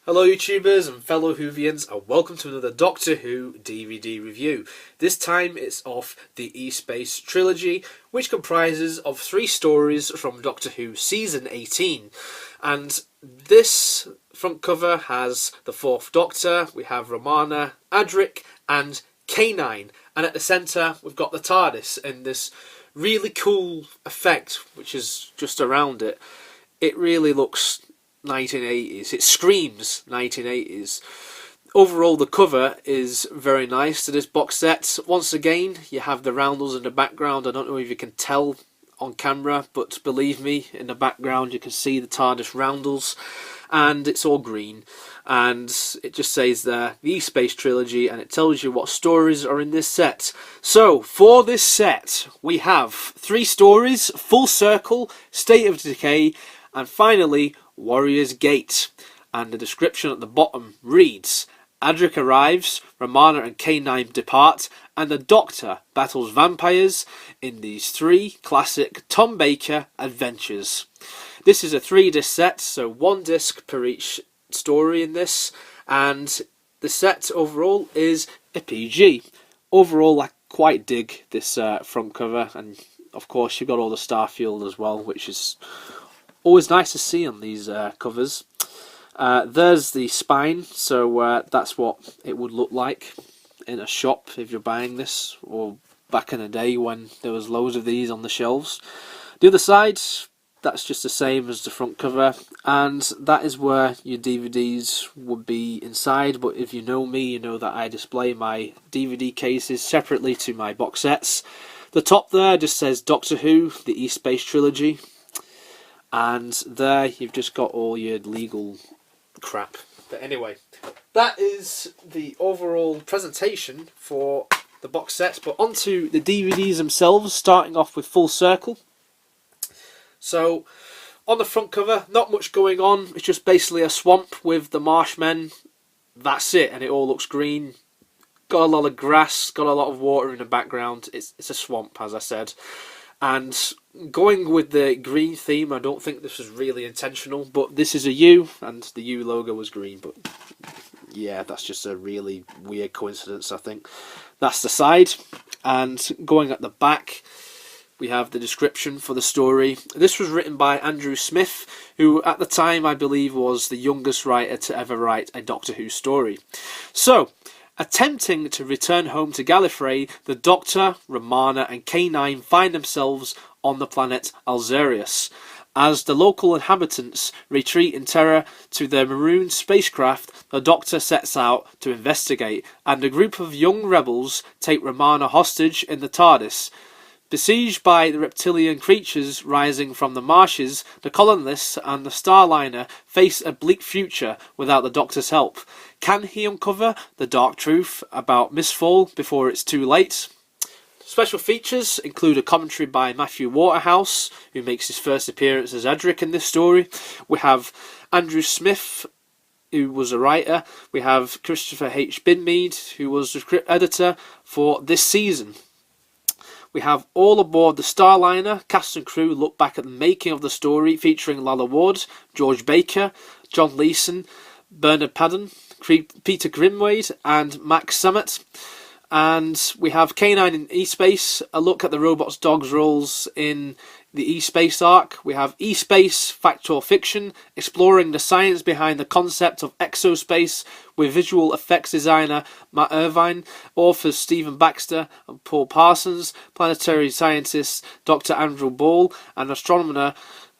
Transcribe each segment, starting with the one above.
Hello YouTubers and fellow Whovians, and welcome to another Doctor Who DVD review. This time it's of the E-Space Trilogy, which comprises of 3 stories from Doctor Who Season 18. And this front cover has the 4th Doctor, we have Romana, Adric and K-9. And at the centre we've got the TARDIS in this really cool effect which is just around it. It really looks 1980s. It screams 1980s. Overall, the cover is very nice to this box set. Once again, you have the roundels in the background. I don't know if you can tell on camera, but believe me, in the background you can see the TARDIS roundels, and it's all green. And it just says there, the E-Space Trilogy, and it tells you what stories are in this set. So, for this set, we have 3 stories, Full Circle, State of Decay, and finally, Warrior's Gate. And the description at the bottom reads, Adric arrives, Romana and K-9 depart, and the Doctor battles vampires in these 3 classic Tom Baker adventures. This is a 3-disc set, so 1 disc per each story in this, and the set overall is a PG. Overall, I quite dig this front cover, and of course you've got all the Starfield as well, which is always nice to see on these covers. There's the spine, so that's what it would look like in a shop if you're buying this, or back in the day when there was loads of these on the shelves. The other side, that's just the same as the front cover, and that is where your DVDs would be inside. But if you know me, you know that I display my DVD cases separately to my box sets. The top there just says Doctor Who, the E-Space Trilogy. And there you've just got all your legal crap. But anyway, that is the overall presentation for the box set. But onto the DVDs themselves, starting off with Full Circle. So, on the front cover, not much going on. It's just basically a swamp with the Marshmen. That's it, and it all looks green. Got a lot of grass, got a lot of water in the background. It's a swamp, as I said. And going with the green theme, I don't think this was really intentional, but this is a U, and the U logo was green, but yeah, that's just a really weird coincidence, I think. That's the side, and going at the back, we have the description for the story. This was written by Andrew Smith, who at the time, I believe, was the youngest writer to ever write a Doctor Who story. So, attempting to return home to Gallifrey, the Doctor, Romana and K-9 find themselves on the planet Alzarius. As the local inhabitants retreat in terror to their marooned spacecraft, the Doctor sets out to investigate, and a group of young rebels take Romana hostage in the TARDIS. Besieged by the reptilian creatures rising from the marshes, the colonists and the Starliner face a bleak future without the Doctor's help. Can he uncover the dark truth about Mistfall before it's too late? Special features include a commentary by Matthew Waterhouse, who makes his first appearance as Adric in this story. We have Andrew Smith, who was a writer. We have Christopher H. Binmead, who was the script editor for this season. We have all aboard the Starliner. Cast and crew look back at the making of the story, featuring Lalla Ward, George Baker, John Leeson, Bernard Padden, Peter Grimwade and Max Summit. And we have K-9 in E-Space, a look at the robots' dogs' roles in the E-Space arc. We have E-Space, Fact or Fiction, exploring the science behind the concept of exospace with visual effects designer Matt Irvine, authors Stephen Baxter and Paul Parsons, planetary scientist Dr. Andrew Ball, and astronomer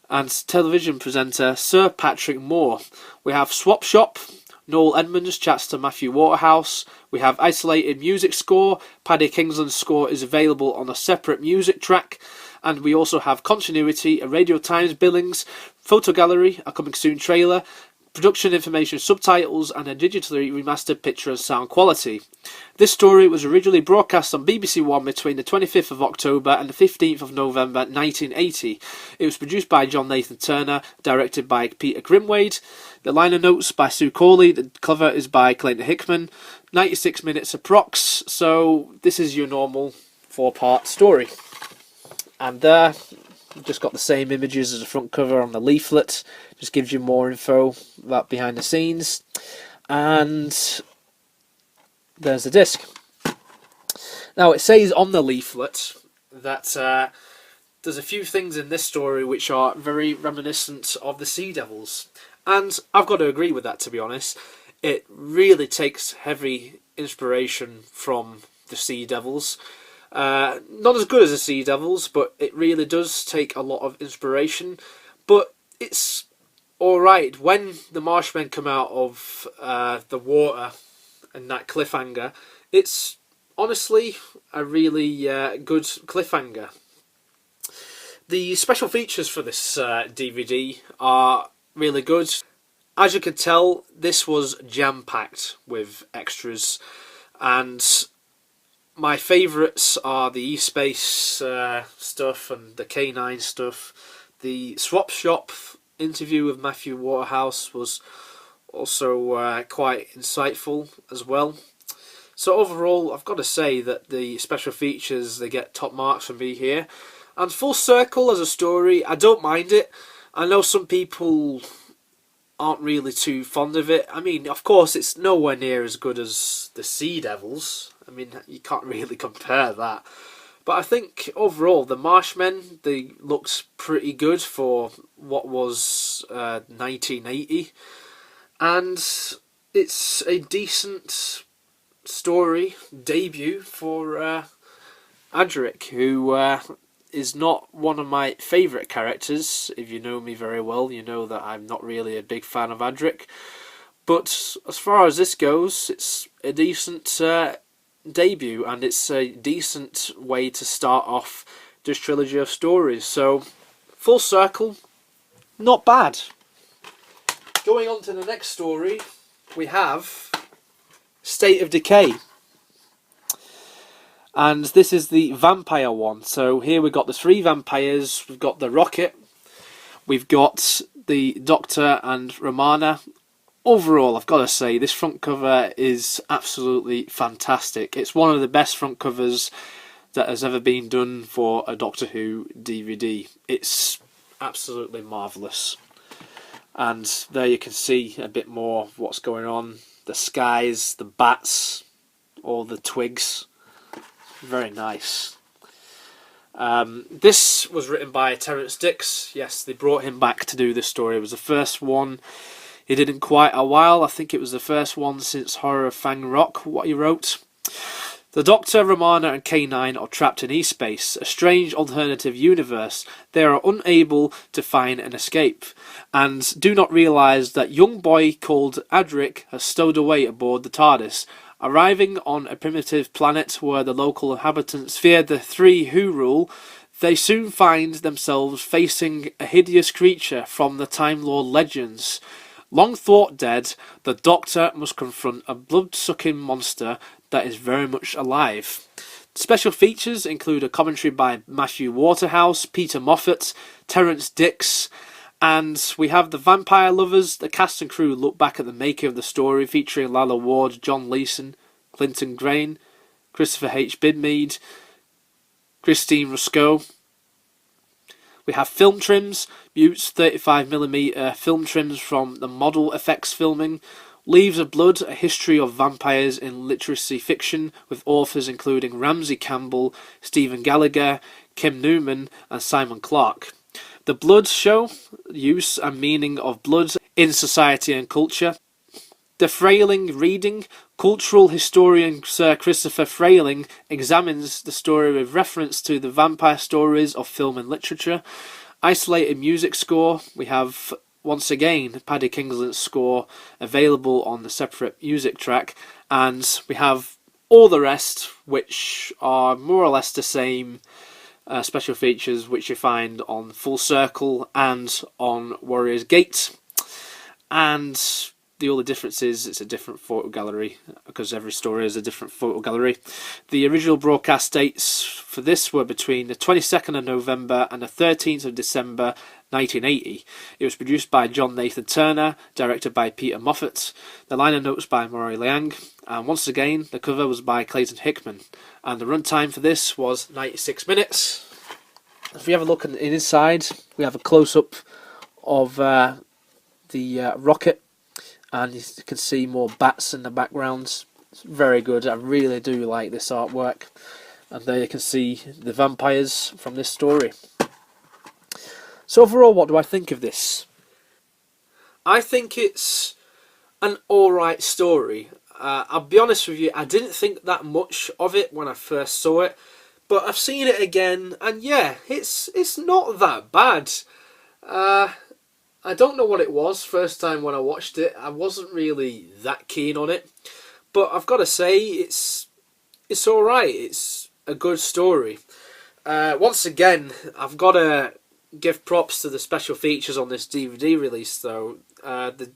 and television presenter Sir Patrick Moore. We have Swap Shop. Noel Edmonds chats to Matthew Waterhouse. We have isolated music score. Paddy Kingsland's score is available on a separate music track. And we also have continuity, a Radio Times billings, photo gallery, a coming soon trailer, production information, subtitles, and a digitally remastered picture and sound quality. This story was originally broadcast on BBC One between the 25th of October and the 15th of November 1980. It was produced by John Nathan Turner, directed by Peter Grimwade. The liner notes by Sue Corley, the cover is by Clayton Hickman. 96 minutes approx, so this is your normal 4-part story. And there Just got the same images as the front cover on the leaflet. Just gives you more info about behind the scenes. And there's the disc. Now it says on the leaflet that there's a few things in this story which are very reminiscent of the Sea Devils. And I've got to agree with that, to be honest. It really takes heavy inspiration from the Sea Devils. Not as good as the Sea Devils, but it really does take a lot of inspiration. But it's alright. When the Marshmen come out of the water and that cliffhanger, it's honestly a really good cliffhanger. The special features for this DVD are really good. As you can tell, this was jam-packed with extras, and my favourites are the E-Space stuff and the K-9 stuff. The Swap Shop interview with Matthew Waterhouse was also quite insightful as well. So overall, I've got to say that the special features, they get top marks from me here. And Full Circle as a story, I don't mind it. I know some people aren't really too fond of it. I mean, of course, it's nowhere near as good as the Sea Devils. I mean, you can't really compare that. But I think overall, the Marshmen, they looked pretty good for what was 1980. And it's a decent story debut for Adric, who is not one of my favourite characters. If you know me very well, you know that I'm not really a big fan of Adric. But as far as this goes, it's a decent debut, and it's a decent way to start off this trilogy of stories. So, Full Circle, not bad. Going on to the next story, we have State of Decay. And this is the vampire one. So here we've got the three vampires. We've got the Rocket. We've got the Doctor and Romana. Overall, I've got to say, this front cover is absolutely fantastic. It's one of the best front covers that has ever been done for a Doctor Who DVD. It's absolutely marvellous. And there you can see a bit more of what's going on. The skies, the bats, all the twigs. Very nice. This was written by Terrance Dicks. Yes, they brought him back to do this story. It was the first one he did in quite a while. I think it was the first one since Horror of Fang Rock, what he wrote. The Doctor, Romana and K-9 are trapped in E-Space, a strange alternative universe. They are unable to find an escape, and do not realise that young boy called Adric has stowed away aboard the TARDIS. Arriving on a primitive planet where the local inhabitants fear the three who rule, they soon find themselves facing a hideous creature from the Time Lord legends. Long thought dead, the Doctor must confront a blood-sucking monster that is very much alive. Special features include a commentary by Matthew Waterhouse, Peter Moffat, Terrance Dicks, and we have the vampire lovers. The cast and crew look back at the making of the story, featuring Lalla Ward, John Leeson, Clinton Grain, Christopher H. Bidmead, Christine Rusco. We have film trims, Mutes 35mm film trims from the Model Effects filming, Leaves of Blood, a history of vampires in literacy fiction, with authors including Ramsey Campbell, Stephen Gallagher, Kim Newman and Simon Clarke. The Blood Show, use and meaning of blood in society and culture. The Frayling Reading, cultural historian Sir Christopher Frayling examines the story with reference to the vampire stories of film and literature. Isolated music score, we have once again Paddy Kingsland's score available on the separate music track, and we have all the rest, which are more or less the same special features which you find on Full Circle and on Warrior's Gate. And the only difference is it's a different photo gallery, because every story is a different photo gallery. The original broadcast dates for this were between the 22nd of November and the 13th of December 1980. It was produced by John Nathan Turner, directed by Peter Moffat, the liner notes by Maury Liang, and once again the cover was by Clayton Hickman, and the runtime for this was 96 minutes. if we have a look inside, we have a close-up of the rocket, and you can see more bats in the background. It's very good. I really do like this artwork. And there you can see the vampires from this story. So overall, what do I think of this? I think it's an alright story. I'll be honest with you, I didn't think that much of it when I first saw it, but I've seen it again, and yeah, it's not that bad. I don't know what it was first time when I watched it. I wasn't really that keen on it, but I've got to say it's alright. It's a good story. Once again, I've got to give props to the special features on this DVD release, though. The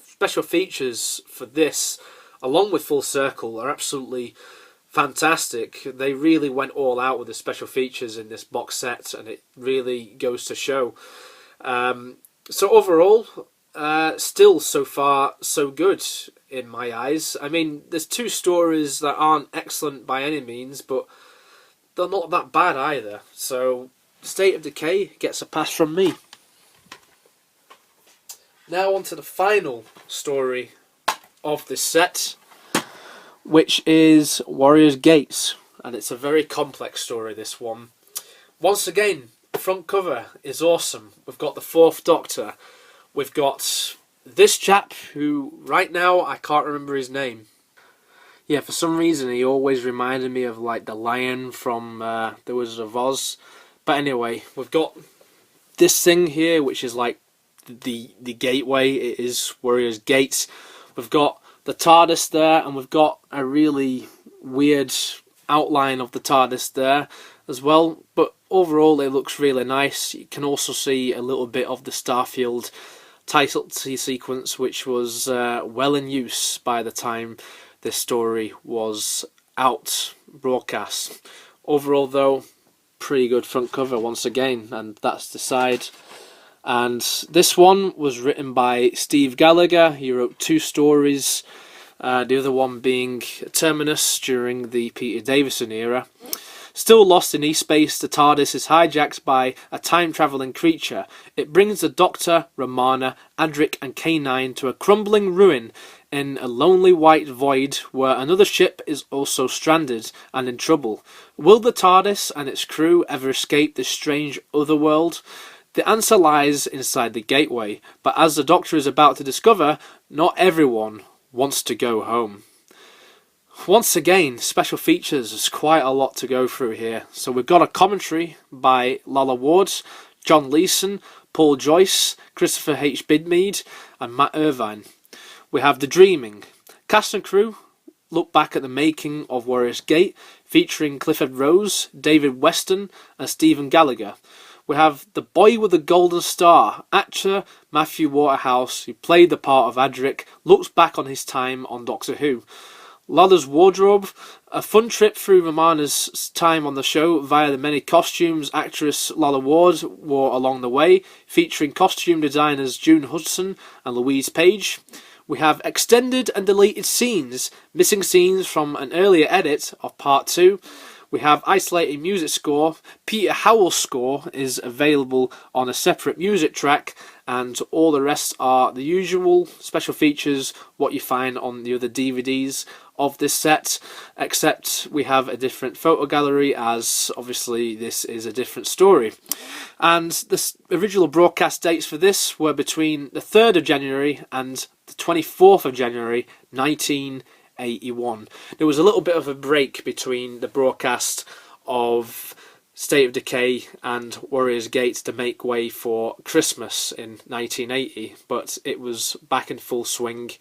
special features for this, along with Full Circle, are absolutely fantastic. They really went all out with the special features in this box set, and it really goes to show. So overall, still so far so good in my eyes. I mean, there's two stories that aren't excellent by any means, but they're not that bad either. So State of Decay gets a pass from me. Now on to the final story of this set, which is Warrior's Gates, and it's a very complex story, this one. Once again, the front cover is awesome. We've got the Fourth Doctor. We've got this chap who, right now, I can't remember his name. Yeah, for some reason he always reminded me of like the lion from The Wizard of Oz. But anyway, we've got this thing here, which is like the gateway. It is Warrior's Gates. We've got the TARDIS there, and we've got a really weird outline of the TARDIS there as well. But overall, it looks really nice. You can also see a little bit of the Starfield title sequence, which was well in use by the time this story was out broadcast. Overall, though, pretty good front cover once again, and that's the side. And this one was written by Steve Gallagher. He wrote two stories, the other one being Terminus during the Peter Davison era. Still lost in E-space, the TARDIS is hijacked by a time-travelling creature. It brings the Doctor, Romana, Adric and K-9 to a crumbling ruin in a lonely white void where another ship is also stranded and in trouble. Will the TARDIS and its crew ever escape this strange otherworld? The answer lies inside the gateway, but as the Doctor is about to discover, not everyone wants to go home. Once again, special features, there's quite a lot to go through here. So we've got a commentary by Lalla Ward, John Leeson, Paul Joyce, Christopher H. Bidmead and Matt Irvine. We have The Dreaming. Cast and crew look back at the making of Warrior's Gate, featuring Clifford Rose, David Weston and Stephen Gallagher. We have The Boy with the Golden Star. Actor Matthew Waterhouse, who played the part of Adric, looks back on his time on Doctor Who. Lalla's Wardrobe, a fun trip through Romana's time on the show via the many costumes actress Lalla Ward wore along the way, featuring costume designers June Hudson and Louise Page. We have extended and deleted scenes, missing scenes from an earlier edit of Part 2. We have isolated music score. Peter Howell's score is available on a separate music track, and all the rest are the usual special features, what you find on the other DVDs of this set, except we have a different photo gallery, as obviously this is a different story. And the original broadcast dates for this were between the 3rd of January and the 24th of January 1981. There was a little bit of a break between the broadcast of State of Decay and Warrior's Gate to make way for Christmas in 1980, but it was back in full swing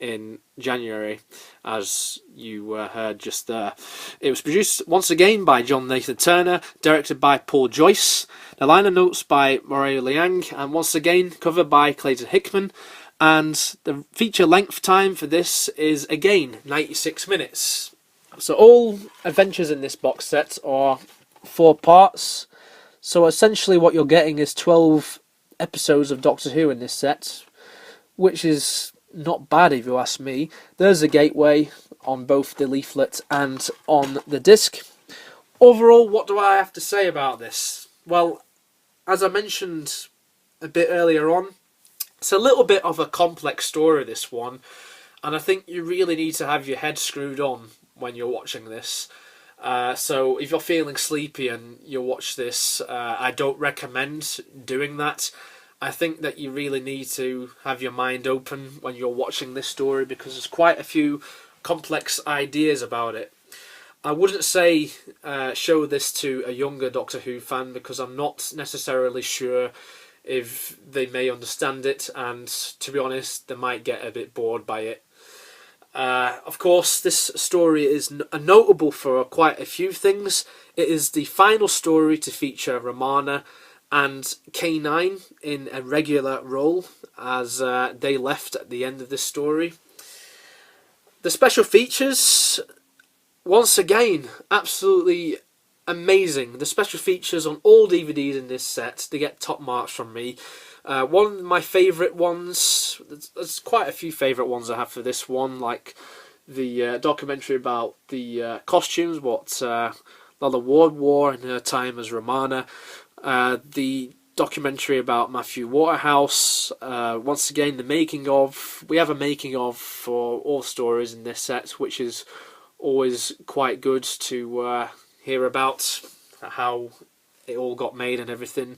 in January, as you heard just there. It was produced once again by John Nathan Turner, directed by Paul Joyce, the liner notes by Murray Liang, and once again covered by Clayton Hickman. And the feature length time for this is again 96 minutes. So all adventures in this box set are 4 parts. So essentially what you're getting is 12 episodes of Doctor Who in this set, which is not bad if you ask me. There's a gateway on both the leaflet and on the disc. Overall, what do I have to say about this? Well, as I mentioned a bit earlier on, it's a little bit of a complex story, this one, and I think you really need to have your head screwed on when you're watching this. So if you're feeling sleepy and you watch this, I don't recommend doing that. I think that you really need to have your mind open when you're watching this story, because there's quite a few complex ideas about it. I wouldn't say show this to a younger Doctor Who fan, because I'm not necessarily sure if they may understand it, and to be honest, they might get a bit bored by it. Of course, this story is notable for quite a few things. It is the final story to feature Romana and K-9 in a regular role, as they left at the end of this story. The special features, once again, absolutely amazing. The special features on all DVDs in this set, they get top marks from me. One of my favourite ones, there's quite a few favourite ones I have for this one, like the documentary about the costumes, what Lalla wore in her time as Romana, the documentary about Matthew Waterhouse, once again the making of. We have a making of for all stories in this set, which is always quite good to hear about how it all got made and everything.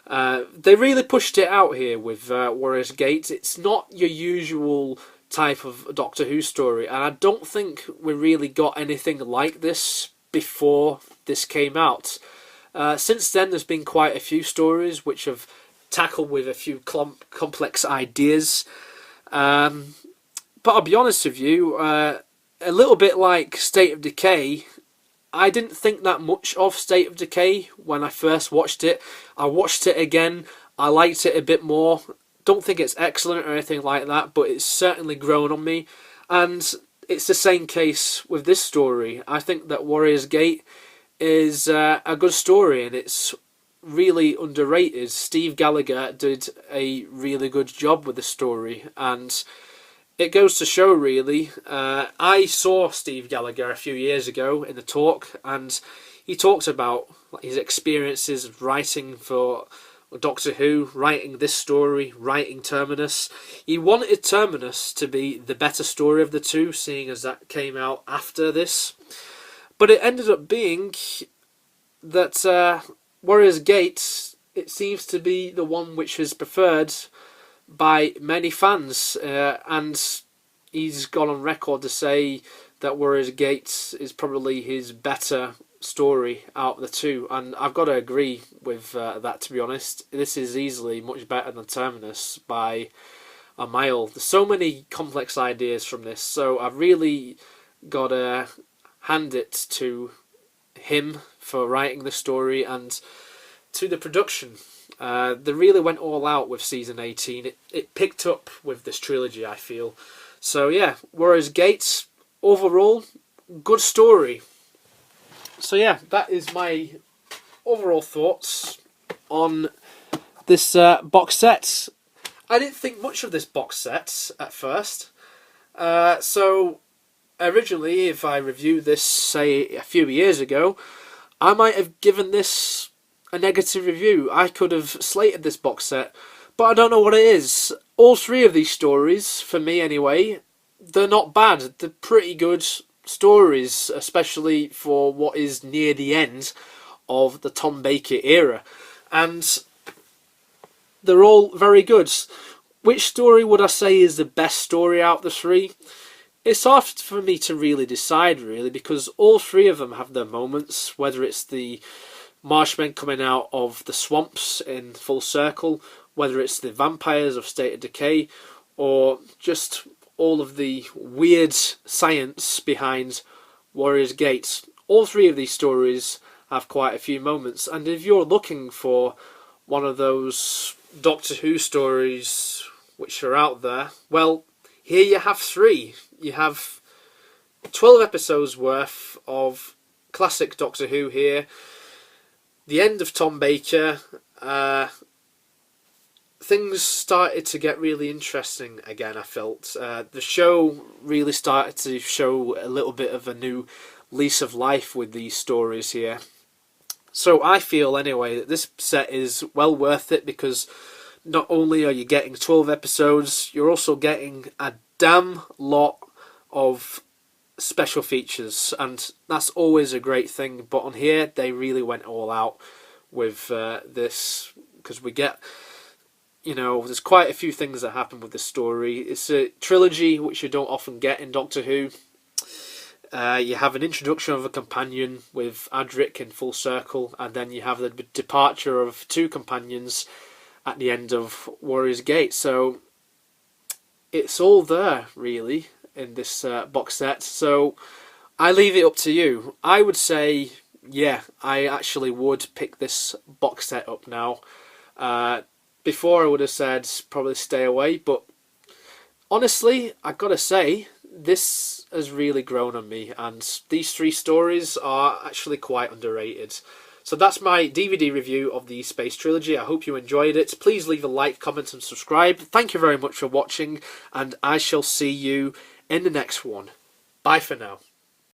They really pushed it out here with Warriors Gate. It's not your usual type of Doctor Who story, and I don't think we really got anything like this before this came out. Since then, there's been quite a few stories which have tackled with a few complex ideas. But I'll be honest with you, a little bit like State of Decay, I didn't think that much of State of Decay when I first watched it. I watched it again, I liked it a bit more. Don't think it's excellent or anything like that, but it's certainly grown on me. And it's the same case with this story. I think that Warriors Gate is a good story, and it's really underrated. Steve Gallagher did a really good job with the story, and it goes to show, really. I saw Steve Gallagher a few years ago in the talk, and he talked about his experiences writing for Doctor Who, writing this story, writing Terminus. He wanted Terminus to be the better story of the two, seeing as that came out after this. But it ended up being that Warriors Gate, it seems to be the one which is preferred by many fans, and he's gone on record to say that Warriors Gate is probably his better story out of the two, and I've got to agree with that, to be honest. This is easily much better than Terminus by a mile. There's so many complex ideas from this, so I've really got to hand it to him for writing the story, and to the production. They really went all out with season 18. It picked up with this trilogy, I feel. So yeah, Warriors Gate, overall, good story. So yeah, that is my overall thoughts on this box set. I didn't think much of this box set at first. So originally, if I reviewed this, say, a few years ago, I might have given this a negative review. I could have slated this box set, but I don't know what it is. All three of these stories, for me anyway, they're not bad. They're pretty good stories, especially for what is near the end of the Tom Baker era, and they're all very good. Which story would I say is the best story out of the three? It's hard for me to really decide, really, because all three of them have their moments, whether it's the Marshmen coming out of the swamps in Full Circle, whether it's the vampires of State of Decay, or just all of the weird science behind Warriors Gate. All three of these stories have quite a few moments, and if you're looking for one of those Doctor Who stories which are out there, well, here you have three. You have 12 episodes worth of classic Doctor Who here. The end of Tom Baker. Things started to get really interesting again, I felt. The show really started to show a little bit of a new lease of life with these stories here. So I feel anyway that this set is well worth it, because not only are you getting 12 episodes, you're also getting a damn lot of special features, and that's always a great thing. But on here, they really went all out with this, because we get, there's quite a few things that happen with this story. It's a trilogy, which you don't often get in Doctor Who. You have an introduction of a companion with Adric in full circle, and then you have the departure of two companions at the end of Warrior's Gate. So it's all there, really, in this box set. So I leave it up to you. I would say, yeah, I actually would pick this box set up now. Before I would have said probably stay away, but honestly, I've got to say, this has really grown on me, and these three stories are actually quite underrated. So that's my DVD review of the Space Trilogy. I hope you enjoyed it. Please leave a like, comment and subscribe. Thank you very much for watching, and I shall see you in the next one. Bye for now.